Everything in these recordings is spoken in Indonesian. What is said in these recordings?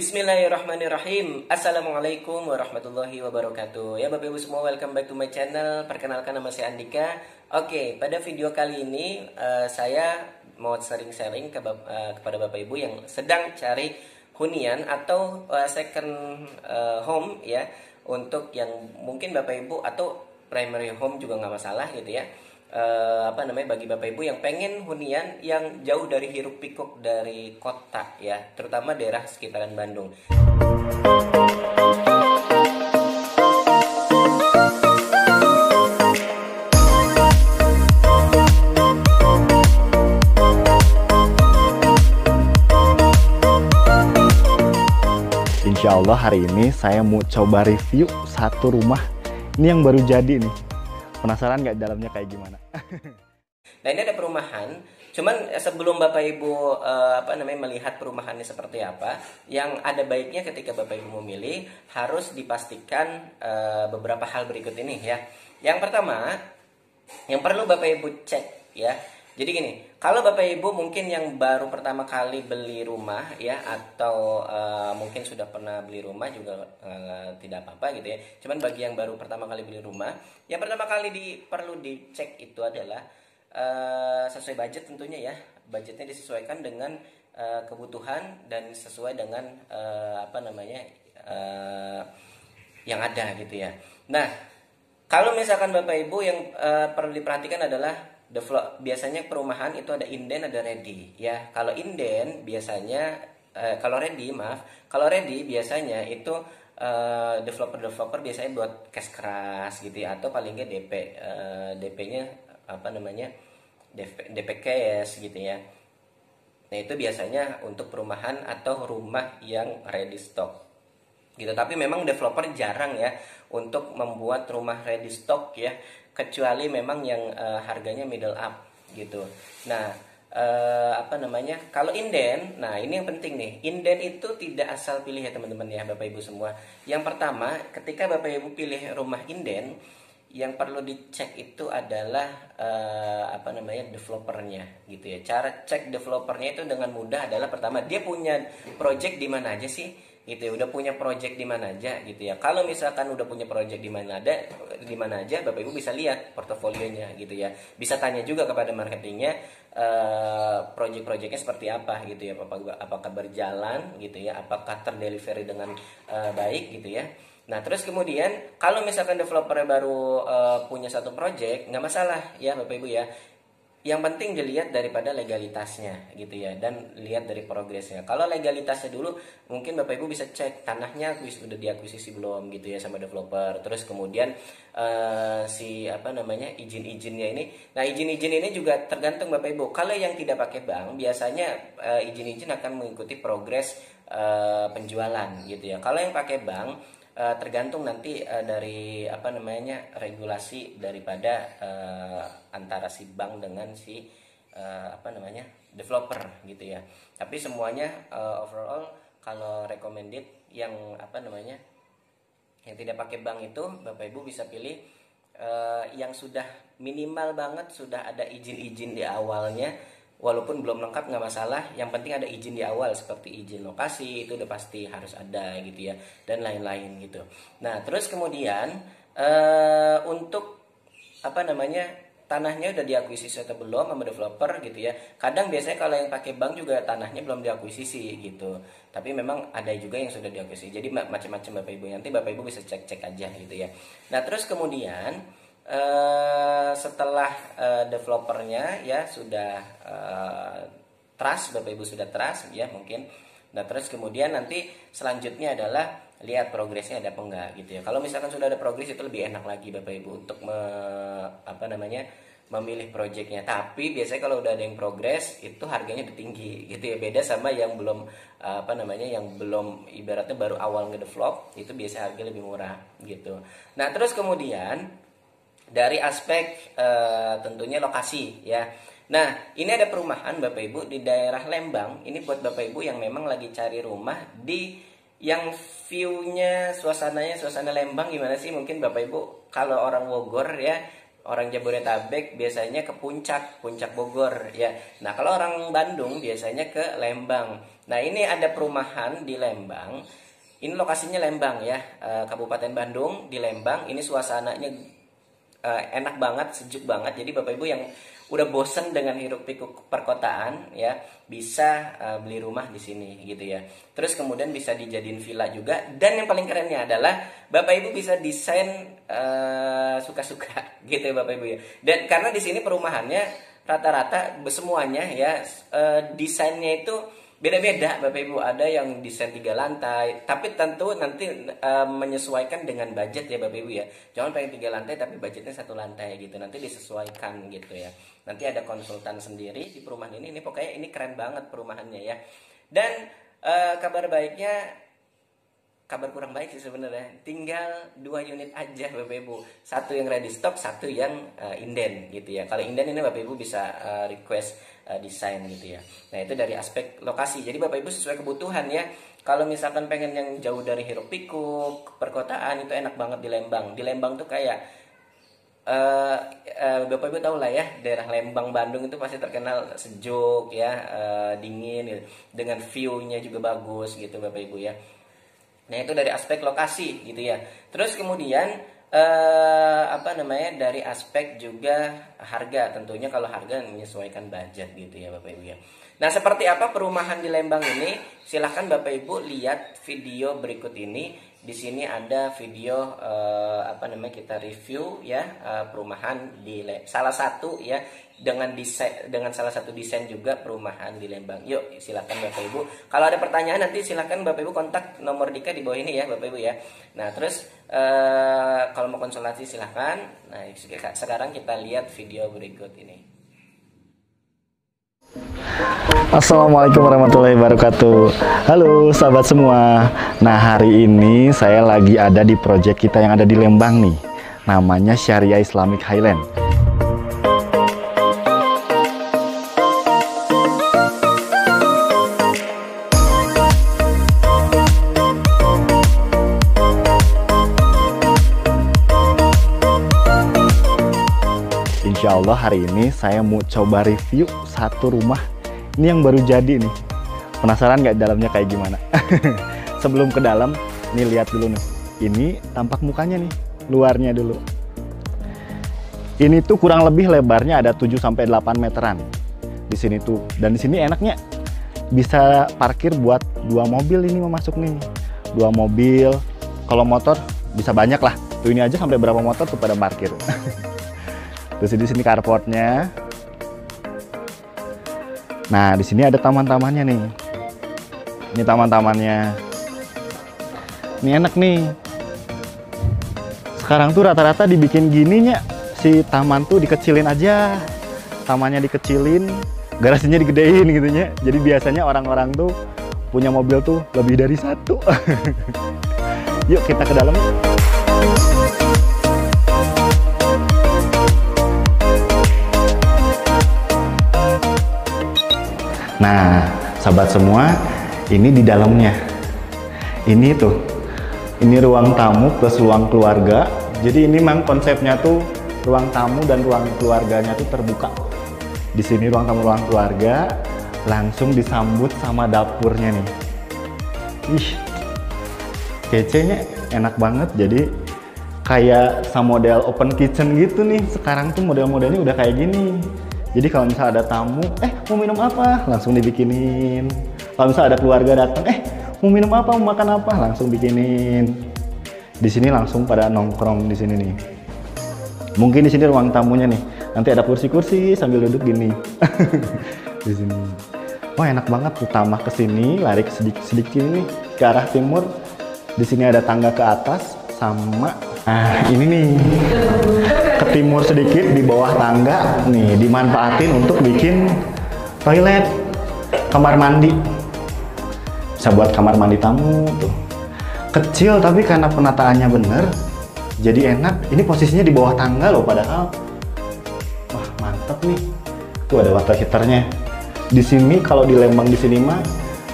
Bismillahirrahmanirrahim. Assalamualaikum warahmatullahi wabarakatuh. Ya Bapak Ibu semua, welcome back to my channel. Perkenalkan, nama saya Andika. Oke, pada video kali ini saya mau sharing kepada Bapak Ibu yang sedang cari hunian atau second home ya, untuk yang mungkin Bapak Ibu atau primary home juga nggak masalah gitu ya. Bagi Bapak Ibu yang pengen hunian yang jauh dari hiruk pikuk dari kota ya, terutama daerah sekitaran Bandung. Insya Allah hari ini saya mau coba review satu rumah ini yang baru jadi nih. Penasaran nggak dalamnya kayak gimana? Nah, ini ada perumahan. Cuman sebelum Bapak Ibu melihat perumahannya seperti apa, yang ada baiknya ketika Bapak Ibu memilih harus dipastikan beberapa hal berikut ini ya. Yang pertama, yang perlu Bapak Ibu cek ya. Jadi gini, kalau Bapak Ibu mungkin yang baru pertama kali beli rumah ya, atau mungkin sudah pernah beli rumah juga tidak apa-apa gitu ya. Cuman bagi yang baru pertama kali beli rumah, yang pertama kali perlu dicek itu adalah sesuai budget tentunya ya. Budgetnya disesuaikan dengan kebutuhan dan sesuai dengan yang ada gitu ya. Nah, kalau misalkan Bapak Ibu yang perlu diperhatikan adalah biasanya perumahan itu ada inden, ada ready ya. Kalau inden biasanya kalau ready biasanya itu developer biasanya buat cash keras gitu ya, atau paling nggak DP-nya DP cash gitu ya. Nah, itu biasanya untuk perumahan atau rumah yang ready stock gitu. Tapi memang developer jarang ya untuk membuat rumah ready stock ya, kecuali memang yang harganya middle up gitu. Nah, kalau inden, nah ini yang penting nih. Inden itu tidak asal pilih ya teman-teman ya, Bapak Ibu semua. Yang pertama, ketika Bapak Ibu pilih rumah inden, yang perlu dicek itu adalah developernya gitu ya. Cara cek developernya itu dengan mudah adalah, pertama, dia punya project di mana aja sih gitu ya, udah punya project di mana aja gitu ya. Kalau misalkan udah punya project di mana aja, Bapak Ibu bisa lihat portofolionya gitu ya. Bisa tanya juga kepada marketingnya, project-projectnya seperti apa gitu ya, apakah berjalan gitu ya, apakah terdelivery dengan baik gitu ya. Nah, terus kemudian kalau misalkan developernya baru punya satu project, nggak masalah ya Bapak Ibu ya. Yang penting dilihat daripada legalitasnya gitu ya, dan lihat dari progresnya. Kalau legalitasnya dulu, mungkin Bapak Ibu bisa cek tanahnya sudah diakuisisi belum gitu ya sama developer. Terus kemudian izin-izinnya ini. Nah, izin-izin ini juga tergantung Bapak Ibu. Kalau yang tidak pakai bank, biasanya izin-izin akan mengikuti progres penjualan gitu ya. Kalau yang pakai bank, tergantung nanti dari regulasi daripada antara si bank dengan si developer gitu ya. Tapi semuanya overall kalau recommended yang yang tidak pakai bank itu, Bapak Ibu bisa pilih yang sudah minimal banget, sudah ada izin-izin di awalnya. Walaupun belum lengkap nggak masalah, yang penting ada izin di awal, seperti izin lokasi itu udah pasti harus ada gitu ya, dan lain-lain gitu. Nah, terus kemudian untuk tanahnya udah diakuisisi atau belum sama developer gitu ya. Kadang biasanya kalau yang pakai bank juga tanahnya belum diakuisisi gitu, tapi memang ada juga yang sudah diakuisisi. Jadi macam-macam Bapak Ibu, nanti Bapak Ibu bisa cek-cek aja gitu ya. Nah, terus kemudian setelah developernya ya sudah trust, Bapak Ibu sudah trust ya mungkin. Nah, terus kemudian nanti selanjutnya adalah lihat progresnya ada apa enggak gitu ya. Kalau misalkan sudah ada progres, itu lebih enak lagi Bapak Ibu untuk memilih projectnya. Tapi biasanya kalau udah ada yang progres, itu harganya udah tinggi gitu ya. Beda sama yang belum yang belum, ibaratnya baru awal ngedevelop, itu biasa harga lebih murah gitu. Nah, terus kemudian dari aspek tentunya lokasi ya. Nah, ini ada perumahan Bapak Ibu di daerah Lembang. Ini buat Bapak Ibu yang memang lagi cari rumah di yang view-nya, suasana Lembang gimana sih? Mungkin Bapak Ibu kalau orang Bogor ya, orang Jabodetabek biasanya ke puncak Bogor ya. Nah, kalau orang Bandung biasanya ke Lembang. Nah, ini ada perumahan di Lembang. Ini lokasinya Lembang ya, Kabupaten Bandung di Lembang. Ini suasananya enak banget, sejuk banget. Jadi Bapak Ibu yang udah bosen dengan hiruk pikuk perkotaan ya, bisa beli rumah di sini gitu ya. Terus kemudian bisa dijadiin villa juga, dan yang paling kerennya adalah Bapak Ibu bisa desain suka-suka gitu ya Bapak Ibu ya. Dan karena di sini perumahannya rata-rata semuanya ya, desainnya itu beda-beda Bapak Ibu. Ada yang desain 3 lantai, tapi tentu nanti menyesuaikan dengan budget ya Bapak Ibu ya. Jangan pengen 3 lantai tapi budgetnya 1 lantai gitu, nanti disesuaikan gitu ya. Nanti ada konsultan sendiri di perumahan ini pokoknya ini keren banget perumahannya ya. Dan kabar baiknya, kabar kurang baik sih sebenarnya, tinggal 2 unit aja Bapak Ibu. 1 yang ready stock, 1 yang inden gitu ya. Kalau inden ini Bapak Ibu bisa request desain gitu ya. Nah, itu dari aspek lokasi. Jadi Bapak Ibu sesuai kebutuhan ya. Kalau misalkan pengen yang jauh dari hiruk pikuk perkotaan, itu enak banget di Lembang. Di Lembang tuh kayak Bapak Ibu tahu lah ya, daerah Lembang Bandung itu pasti terkenal sejuk ya, dingin gitu. Dengan view-nya juga bagus gitu Bapak Ibu ya. Nah, itu dari aspek lokasi gitu ya. Terus kemudian dari aspek juga harga, tentunya kalau harga menyesuaikan budget gitu ya Bapak Ibu ya. Nah, seperti apa perumahan di Lembang ini? Silahkan Bapak Ibu lihat video berikut ini. Di sini ada video kita review ya perumahan di salah satu ya, dengan salah satu desain juga perumahan di Lembang. Yuk, silakan Bapak Ibu. Kalau ada pertanyaan nanti silakan Bapak Ibu kontak nomor Dika di bawah ini ya Bapak Ibu ya. Nah, terus kalau mau konsultasi silakan. Nah, sekarang kita lihat video berikut ini. Assalamualaikum warahmatullahi wabarakatuh. Halo sahabat semua. Nah, hari ini saya lagi ada di proyek kita yang ada di Lembang nih. Namanya Syariah Islamic Highland. Insya Allah hari ini saya mau coba review 1 rumah ini yang baru jadi nih. Penasaran nggak dalamnya kayak gimana? Sebelum ke dalam, nih lihat dulu nih. Ini tampak mukanya nih, luarnya dulu. Ini tuh kurang lebih lebarnya ada 7-8 meteran di sini tuh. Dan di sini enaknya bisa parkir buat 2 mobil ini mau masuk nih. 2 mobil. Kalau motor bisa banyak lah. Tuh ini aja sampai berapa motor tuh pada parkir. Terus di sini carportnya. Nah, di sini ada taman-tamannya nih. Ini taman-tamannya. Ini enak nih. Sekarang tuh rata-rata dibikin gininya. Si taman tuh dikecilin aja. Tamannya dikecilin, garasinya digedein gitu ya. Jadi biasanya orang-orang tuh punya mobil tuh lebih dari 1. Yuk kita ke dalam. Nah, sahabat semua, ini di dalamnya. Ini tuh, ini ruang tamu plus ruang keluarga. Jadi ini memang konsepnya tuh ruang tamu dan ruang keluarganya tuh terbuka. Di sini ruang tamu, ruang keluarga, langsung disambut sama dapurnya nih. Ih, kecenya enak banget. Jadi kayak sama model open kitchen gitu nih. Sekarang tuh model-modelnya udah kayak gini. Jadi kalau misalnya ada tamu, mau minum apa? Langsung dibikinin. Kalau misalnya ada keluarga datang, mau minum apa? Mau makan apa? Langsung bikinin. Di sini langsung pada nongkrong di sini nih. Mungkin di sini ruang tamunya nih. Nanti ada kursi-kursi sambil duduk gini. Di sini. Wah, enak banget tuh, tamah ke sini, lari ke sedikit nih ke arah timur. Di sini ada tangga ke atas sama ini nih. Ke timur sedikit di bawah tangga nih dimanfaatin untuk bikin toilet, kamar mandi. Bisa buat kamar mandi tamu tuh. Kecil tapi karena penataannya bener jadi enak. Ini posisinya di bawah tangga loh padahal. Wah, mantep nih. Tuh ada water heaternya. Di sini kalau di Lembang di sini mah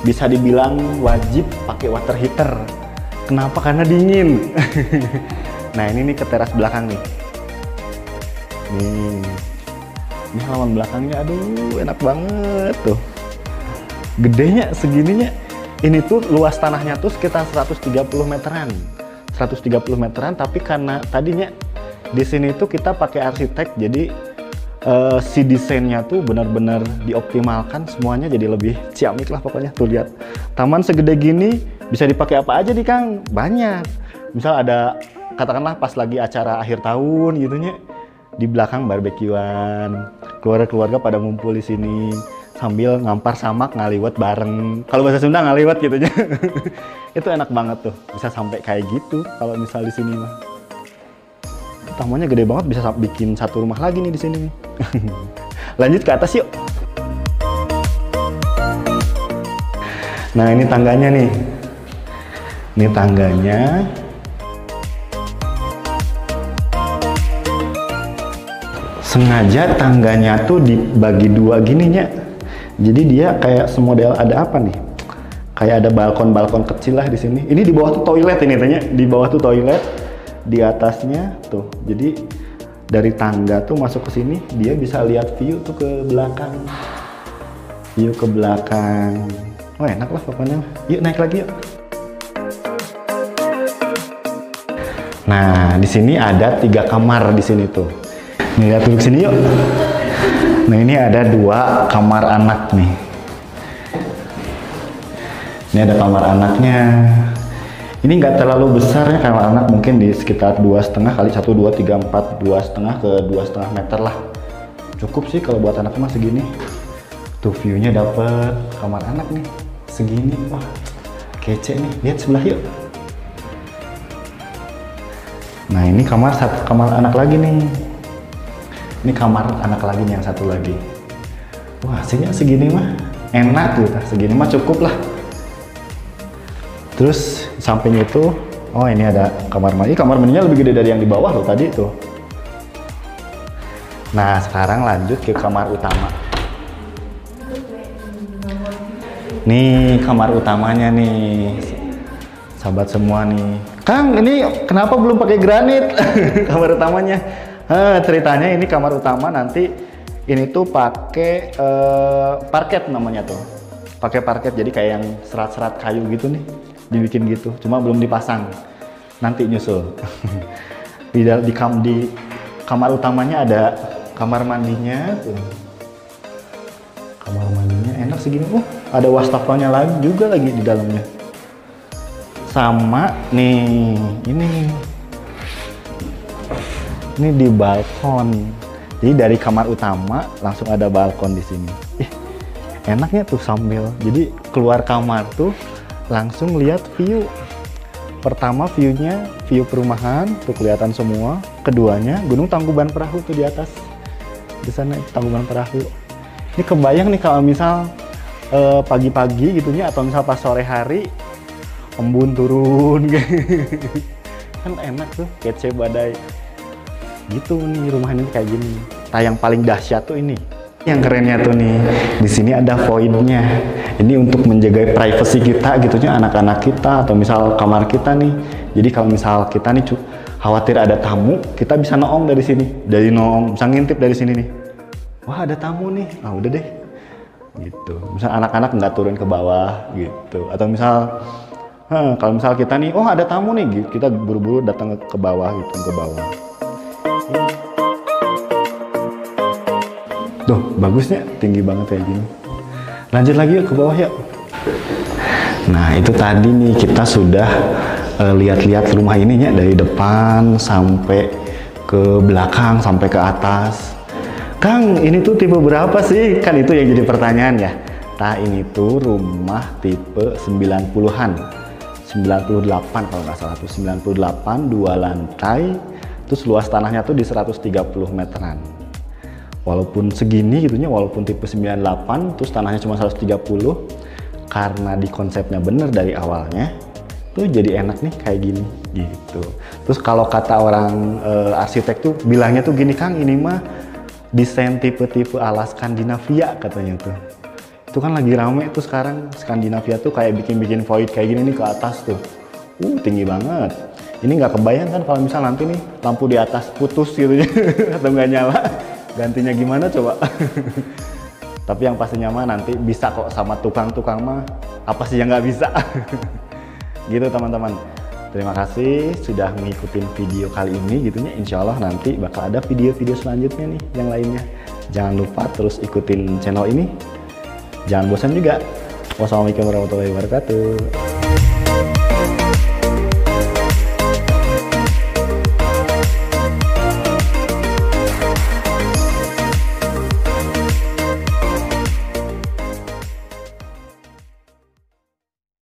bisa dibilang wajib pakai water heater. Kenapa? Karena dingin. Nah, ini nih ke teras belakang nih. Nih, ini halaman belakangnya, aduh enak banget tuh. Gedenya segininya. Ini tuh luas tanahnya tuh sekitar 130 meteran. 130 meteran, tapi karena tadinya di sini tuh kita pakai arsitek, jadi si desainnya tuh benar-benar dioptimalkan, semuanya jadi lebih ciamik lah pokoknya. Tuh lihat, taman segede gini bisa dipakai apa aja nih Kang? Banyak. Misal ada, katakanlah pas lagi acara akhir tahun gitunya, di belakang barbekyuan, keluarga-keluarga pada ngumpul di sini sambil ngampar samak ngaliwet bareng. Kalau bahasa Sunda ngaliwet gitu aja. Itu enak banget tuh, bisa sampai kayak gitu kalau misal di sini mah. Tamannya gede banget, bisa bikin satu rumah lagi nih di sini nih. Lanjut ke atas yuk. Nah, ini tangganya nih. Ini tangganya. Sengaja tangganya tuh dibagi dua gininya. Jadi dia kayak semodel ada apa nih? Kayak ada balkon-balkon kecil lah di sini. Ini di bawah tuh toilet ini tanya. Di bawah tuh toilet, di atasnya tuh. Jadi dari tangga tuh masuk ke sini, dia bisa lihat view tuh ke belakang. View ke belakang. Oh enak lah pokoknya. Yuk naik lagi yuk. Nah di sini ada 3 kamar di sini tuh. Nih lihat duduk sini yuk. Nah ini ada 2 kamar anak nih. Ini ada kamar anaknya. Ini nggak terlalu besar ya kamar anak, mungkin di sekitar 2,5 kali 1, 2, 3, 4, 2,5 ke 2,5 meter lah. Cukup sih kalau buat anak mah segini. Tuh viewnya dapet kamar anak nih segini. Wah kece nih. Lihat sebelah yuk. Nah ini kamar anak lagi nih. Ini kamar anak lagi nih yang satu lagi. Wah hasilnya segini mah enak gitu. Segini mah cukup lah. Terus samping itu, oh ini ada kamar mandi. Kamar mandinya lebih gede dari yang di bawah loh tadi tuh. Nah sekarang lanjut ke kamar utama. Nih kamar utamanya nih, sahabat semua nih. Kang ini kenapa belum pakai granit? Kamar utamanya. Ceritanya ini kamar utama nanti ini tuh pakai parket namanya tuh. Pakai parket, jadi kayak yang serat-serat kayu gitu nih. Dibikin gitu, cuma belum dipasang. Nanti nyusul. di kamar utamanya ada kamar mandinya tuh. Kamar mandinya enak segini. Ada wastafelnya lagi juga lagi di dalamnya. Sama nih, ini di balkon. Jadi dari kamar utama langsung ada balkon di sini. Enaknya tuh sambil. Jadi keluar kamar tuh langsung lihat view. Pertama viewnya view perumahan tuh kelihatan semua. Keduanya Gunung Tangkuban Perahu tuh di atas. Di sana Tangkuban Perahu. Ini kebayang nih kalau misal pagi-pagi gitunya atau misal pas sore hari embun turun kan enak tuh, kece badai. Gitu nih rumah ini kayak gini. Nah yang paling dahsyat tuh ini. Yang kerennya tuh nih, di sini ada void-nya. Ini untuk menjaga privasi kita gitunya, anak-anak kita atau misal kamar kita nih. Jadi kalau misal kita nih khawatir ada tamu, kita bisa noong dari sini. Dari noong, bisa ngintip dari sini nih. Wah ada tamu nih, nah udah deh. Gitu. Misal anak-anak nggak turun ke bawah gitu. Atau misal, kalau misal kita nih, oh ada tamu nih, gitu. Kita buru-buru datang ke bawah gitu, ke bawah. Tuh bagusnya, tinggi banget kayak gini. Lanjut lagi yuk ke bawah yuk. Nah itu tadi nih kita sudah lihat-lihat rumah ininya dari depan sampai ke belakang sampai ke atas. Kang ini tuh tipe berapa sih? Kan itu yang jadi pertanyaan ya. Nah ini tuh rumah tipe 90-an 98 kalau nggak salah tuh 98, 2 lantai. Terus luas tanahnya tuh di 130 meteran. Walaupun segini gitunya, walaupun tipe 98 terus tanahnya cuma 130, karena di konsepnya bener dari awalnya tuh jadi enak nih kayak gini gitu. Terus kalau kata orang arsitek tuh bilangnya tuh gini, Kang ini mah desain tipe-tipe ala Skandinavia katanya tuh. Itu kan lagi rame tuh sekarang Skandinavia tuh kayak bikin-bikin void kayak gini nih ke atas tuh. Tinggi banget. Ini nggak kebayang kan kalau misal nanti nih lampu di atas putus gitu ya atau nggak nyala, gantinya gimana coba? Tapi yang pastinya mah nanti bisa kok sama tukang-tukang mah, apa sih yang nggak bisa? Gitu teman-teman. Terima kasih sudah mengikuti video kali ini gitu ya. Insya Allah nanti bakal ada video-video selanjutnya nih yang lainnya. Jangan lupa terus ikutin channel ini. Jangan bosan juga. Wassalamualaikum warahmatullahi wabarakatuh.